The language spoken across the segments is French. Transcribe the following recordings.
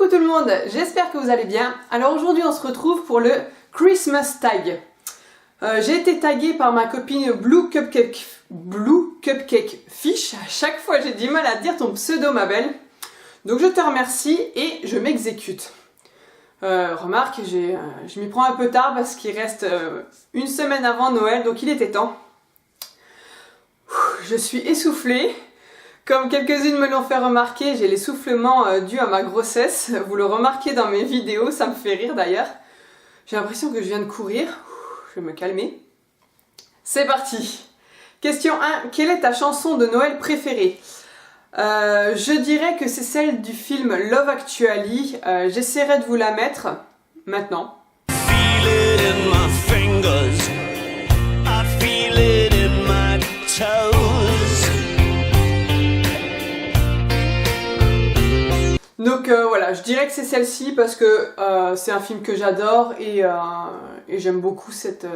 Coucou tout le monde, j'espère que vous allez bien. Alors aujourd'hui on se retrouve pour le Christmas tag. J'ai été taguée par ma copine Blue Cupcake Fish. À chaque fois j'ai du mal à dire ton pseudo ma belle. Donc je te remercie et je m'exécute. Remarque, je m'y prends un peu tard parce qu'il reste une semaine avant Noël, donc il était temps. Je suis essoufflée. Comme quelques-unes me l'ont fait remarquer, j'ai l'essoufflement dû à ma grossesse. Vous le remarquez dans mes vidéos, ça me fait rire d'ailleurs. J'ai l'impression que je viens de courir. Je vais me calmer. C'est parti. Question 1. Quelle est ta chanson de Noël préférée? Je dirais que c'est celle du film Love Actually. J'essaierai de vous la mettre maintenant. Feel it in my fingers. I feel it in my toes. Donc voilà, je dirais que c'est celle-ci parce que c'est un film que j'adore et j'aime beaucoup cette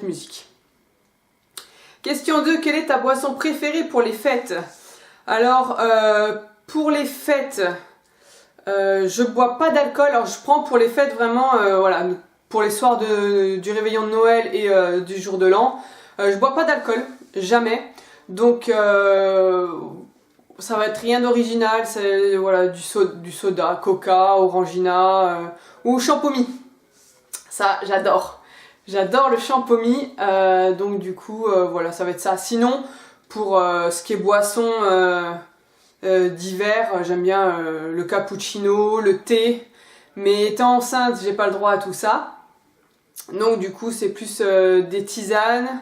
musique. Question 2, quelle est ta boisson préférée pour les fêtes? Alors, pour les fêtes, je bois pas d'alcool. Alors je prends pour les fêtes vraiment, voilà, pour les soirs du réveillon de Noël et du jour de l'an. Je bois pas d'alcool, jamais. Donc ça va être rien d'original, c'est voilà, du soda, coca, orangina ou champomy. Ça, j'adore. J'adore le champomy, donc du coup, voilà, ça va être ça. Sinon, pour ce qui est boisson d'hiver, j'aime bien le cappuccino, le thé. Mais étant enceinte, j'ai pas le droit à tout ça. Donc du coup, c'est plus des tisanes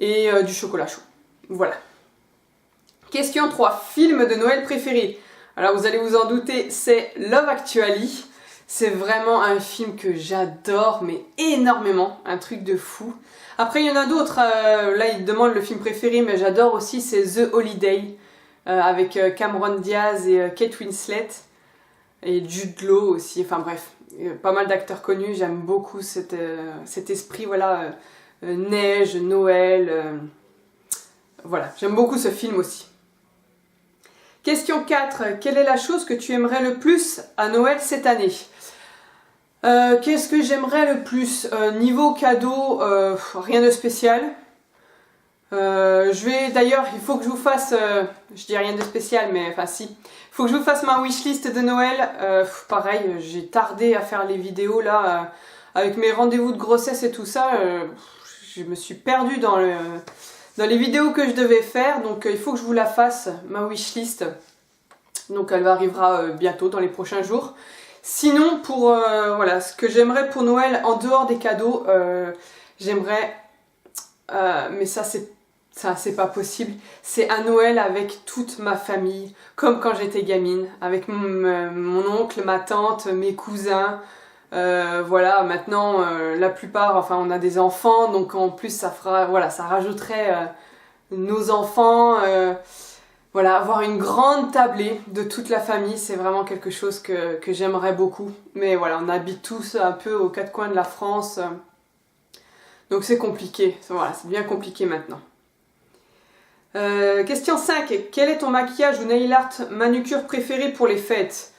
et du chocolat chaud. Voilà. Question 3. Film de Noël préféré? Alors vous allez vous en douter, c'est Love Actually. C'est vraiment un film que j'adore, mais énormément. Un truc de fou. Après il y en a d'autres, là ils demandent le film préféré, mais j'adore aussi, c'est The Holiday. Avec Cameron Diaz et Kate Winslet. Et Jude Law aussi, enfin bref. Pas mal d'acteurs connus, j'aime beaucoup cet esprit, voilà, neige, Noël. Voilà, j'aime beaucoup ce film aussi. Question 4. Quelle est la chose que tu aimerais le plus à Noël cette année? Qu'est-ce que j'aimerais le plus? Niveau cadeau, rien de spécial. Je vais d'ailleurs, il faut que je vous fasse, je dis rien de spécial, mais enfin si, il faut que je vous fasse ma wishlist de Noël. Pareil, j'ai tardé à faire les vidéos là, avec mes rendez-vous de grossesse et tout ça, je me suis perdue dans les vidéos que je devais faire, donc il faut que je vous la fasse, ma wishlist. Donc elle arrivera bientôt, dans les prochains jours. Sinon, pour voilà, ce que j'aimerais pour Noël, en dehors des cadeaux, j'aimerais, mais ça c'est pas possible, c'est un Noël avec toute ma famille, comme quand j'étais gamine, avec mon oncle, ma tante, mes cousins. Voilà, maintenant la plupart, enfin on a des enfants, donc en plus ça fera, voilà, ça rajouterait nos enfants, voilà, avoir une grande tablée de toute la famille, c'est vraiment quelque chose que j'aimerais beaucoup. Mais voilà, on habite tous un peu aux quatre coins de la France, donc c'est compliqué, voilà, c'est bien compliqué maintenant. Question 5, quel est ton maquillage ou nail art manucure préféré pour les fêtes?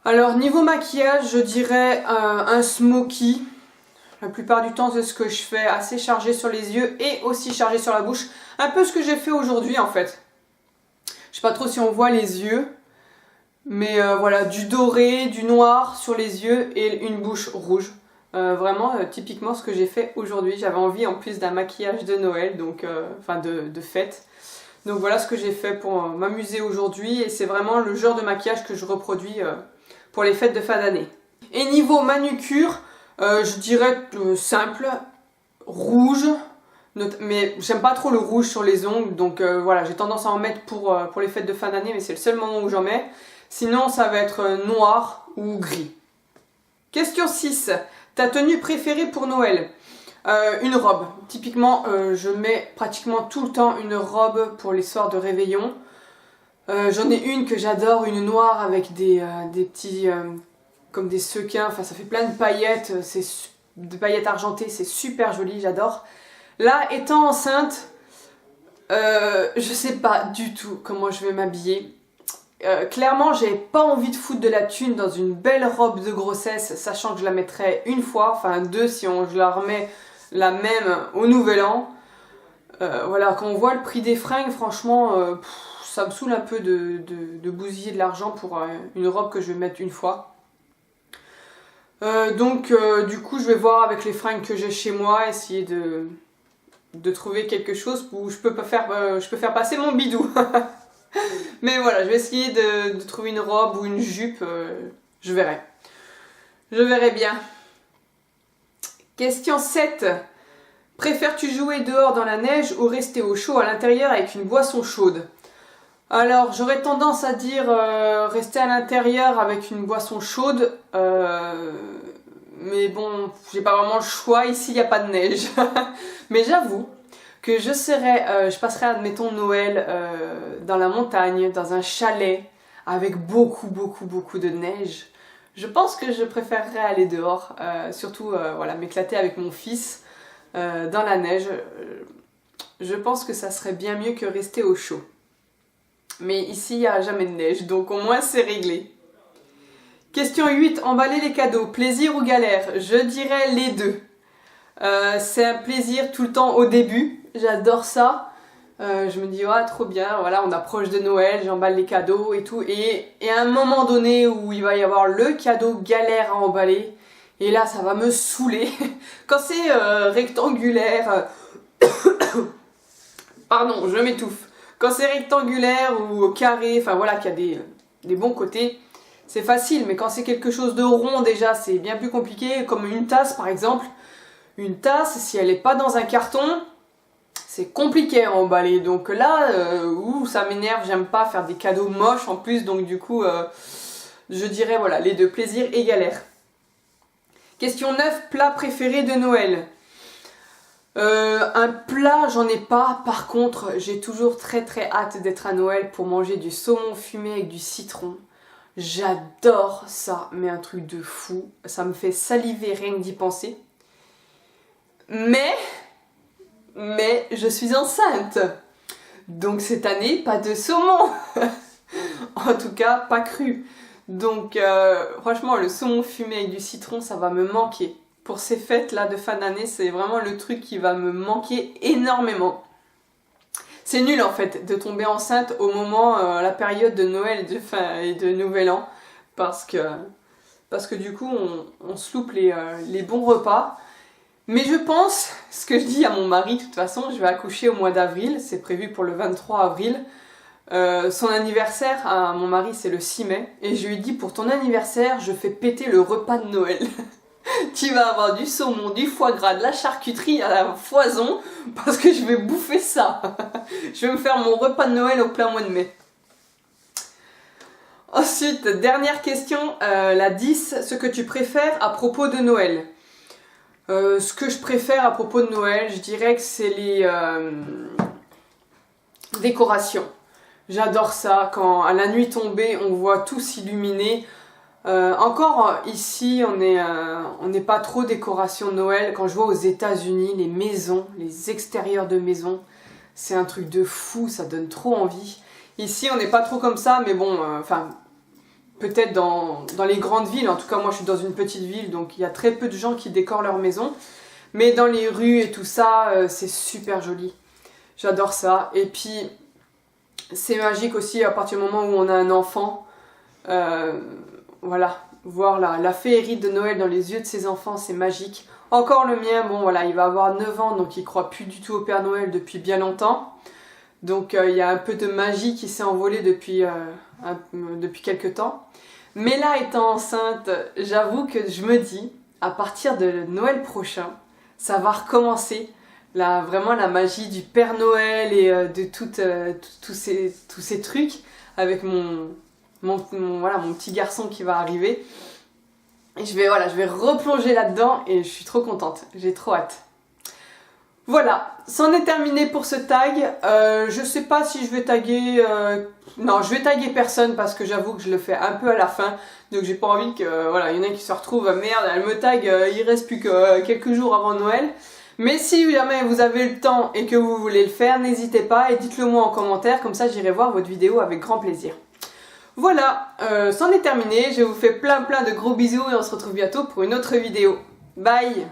Alors niveau maquillage, je dirais un smoky. La plupart du temps c'est ce que je fais, assez chargé sur les yeux et aussi chargé sur la bouche. Un peu ce que j'ai fait aujourd'hui en fait. Je sais pas trop si on voit les yeux, mais voilà, du doré, du noir sur les yeux et une bouche rouge. Vraiment typiquement ce que j'ai fait aujourd'hui. J'avais envie en plus d'un maquillage de Noël, donc enfin de fête. Donc voilà ce que j'ai fait pour m'amuser aujourd'hui et c'est vraiment le genre de maquillage que je reproduis pour les fêtes de fin d'année. Et niveau manucure, je dirais simple, rouge, mais j'aime pas trop le rouge sur les ongles, donc voilà, j'ai tendance à en mettre pour les fêtes de fin d'année, mais c'est le seul moment où j'en mets. Sinon ça va être noir ou gris. Question 6. Ta tenue préférée pour Noël? Une robe. Typiquement, je mets pratiquement tout le temps une robe pour les soirs de réveillon. J'en ai une que j'adore, une noire avec des petits, comme des sequins, enfin ça fait plein de paillettes, de paillettes argentées, c'est super joli, j'adore. Là, étant enceinte, je sais pas du tout comment je vais m'habiller. clairement, j'ai pas envie de foutre de la thune dans une belle robe de grossesse, sachant que je la mettrai une fois, enfin deux si je la remets la même au nouvel an. Voilà, quand on voit le prix des fringues, franchement, ça me saoule un peu de bousiller de l'argent pour une robe que je vais mettre une fois. Donc du coup, je vais voir avec les fringues que j'ai chez moi, essayer de trouver quelque chose où je peux faire passer mon bidou. Mais voilà, je vais essayer de trouver une robe ou une jupe, je verrai. Je verrai bien. Question 7. Préfères-tu jouer dehors dans la neige ou rester au chaud à l'intérieur avec une boisson chaude? Alors, j'aurais tendance à dire rester à l'intérieur avec une boisson chaude. Mais bon, j'ai pas vraiment le choix, ici il n'y a pas de neige. Mais j'avoue que je passerai, admettons, Noël dans la montagne, dans un chalet, avec beaucoup de neige. Je pense que je préférerais aller dehors, surtout voilà, m'éclater avec mon fils dans la neige. Je pense que ça serait bien mieux que rester au chaud. Mais ici, il n'y a jamais de neige, donc au moins c'est réglé. Question 8, emballer les cadeaux, plaisir ou galère? Je dirais les deux. C'est un plaisir tout le temps au début. J'adore ça. Je me dis, ouais, trop bien, voilà, on approche de Noël, j'emballe les cadeaux et tout. Et à un moment donné où il va y avoir le cadeau galère à emballer, et là, ça va me saouler. Quand c'est rectangulaire... Pardon, je m'étouffe. Quand c'est rectangulaire ou carré, enfin voilà, qu'il y a des bons côtés, c'est facile. Mais quand c'est quelque chose de rond, déjà, c'est bien plus compliqué. Comme une tasse, par exemple. Une tasse, si elle n'est pas dans un carton... C'est compliqué à emballer, donc là, ça m'énerve, j'aime pas faire des cadeaux moches en plus, donc du coup, je dirais voilà, les deux, plaisir et galère. Question 9, plat préféré de Noël. Un plat, j'en ai pas, par contre, j'ai toujours très hâte d'être à Noël pour manger du saumon fumé avec du citron. J'adore ça, mais un truc de fou, ça me fait saliver rien que d'y penser. Mais je suis enceinte. Donc cette année, pas de saumon. En tout cas, pas cru. Donc franchement, le saumon fumé avec du citron, ça va me manquer. Pour ces fêtes-là de fin d'année, c'est vraiment le truc qui va me manquer énormément. C'est nul en fait de tomber enceinte au moment, la période de Noël et de Nouvel An. Parce que du coup, on se loupe les bons repas. Mais je pense, ce que je dis à mon mari, de toute façon, je vais accoucher au mois d'avril, c'est prévu pour le 23 avril. Son anniversaire, à mon mari, c'est le 6 mai. Et je lui dis, pour ton anniversaire, je fais péter le repas de Noël. Tu vas avoir du saumon, du foie gras, de la charcuterie à la foison, parce que je vais bouffer ça. Je vais me faire mon repas de Noël au plein mois de mai. Ensuite, dernière question, la 10, ce que tu préfères à propos de Noël. Ce que je préfère à propos de Noël, je dirais que c'est les décorations. J'adore ça, quand à la nuit tombée, on voit tout s'illuminer. Encore ici, on n'est pas trop décoration de Noël. Quand je vois aux États-Unis les maisons, les extérieurs de maisons, c'est un truc de fou, ça donne trop envie. Ici, on n'est pas trop comme ça, mais bon, peut-être dans les grandes villes, en tout cas moi je suis dans une petite ville, donc il y a très peu de gens qui décorent leur maison. Mais dans les rues et tout ça, c'est super joli. J'adore ça. Et puis, c'est magique aussi à partir du moment où on a un enfant. Voilà, voir la féerie de Noël dans les yeux de ses enfants, c'est magique. Encore le mien, bon voilà, il va avoir 9 ans, donc il croit plus du tout au Père Noël depuis bien longtemps. Donc il y a un peu de magie qui s'est envolée depuis quelques temps. Mais là, étant enceinte, j'avoue que je me dis, à partir de Noël prochain, ça va recommencer. Vraiment la magie du Père Noël et de tous ces trucs avec mon petit garçon qui va arriver. Et je vais replonger là-dedans et je suis trop contente. J'ai trop hâte. Voilà, c'en est terminé pour ce tag. Je sais pas si je vais taguer... Non, je vais taguer personne parce que j'avoue que je le fais un peu à la fin. Donc j'ai pas envie que... Voilà, il y en a qui se retrouvent, merde, elle me tag, il reste plus que quelques jours avant Noël. Mais si jamais vous avez le temps et que vous voulez le faire, n'hésitez pas et dites-le moi en commentaire, comme ça j'irai voir votre vidéo avec grand plaisir. Voilà, c'en est terminé. Je vous fais plein de gros bisous et on se retrouve bientôt pour une autre vidéo. Bye!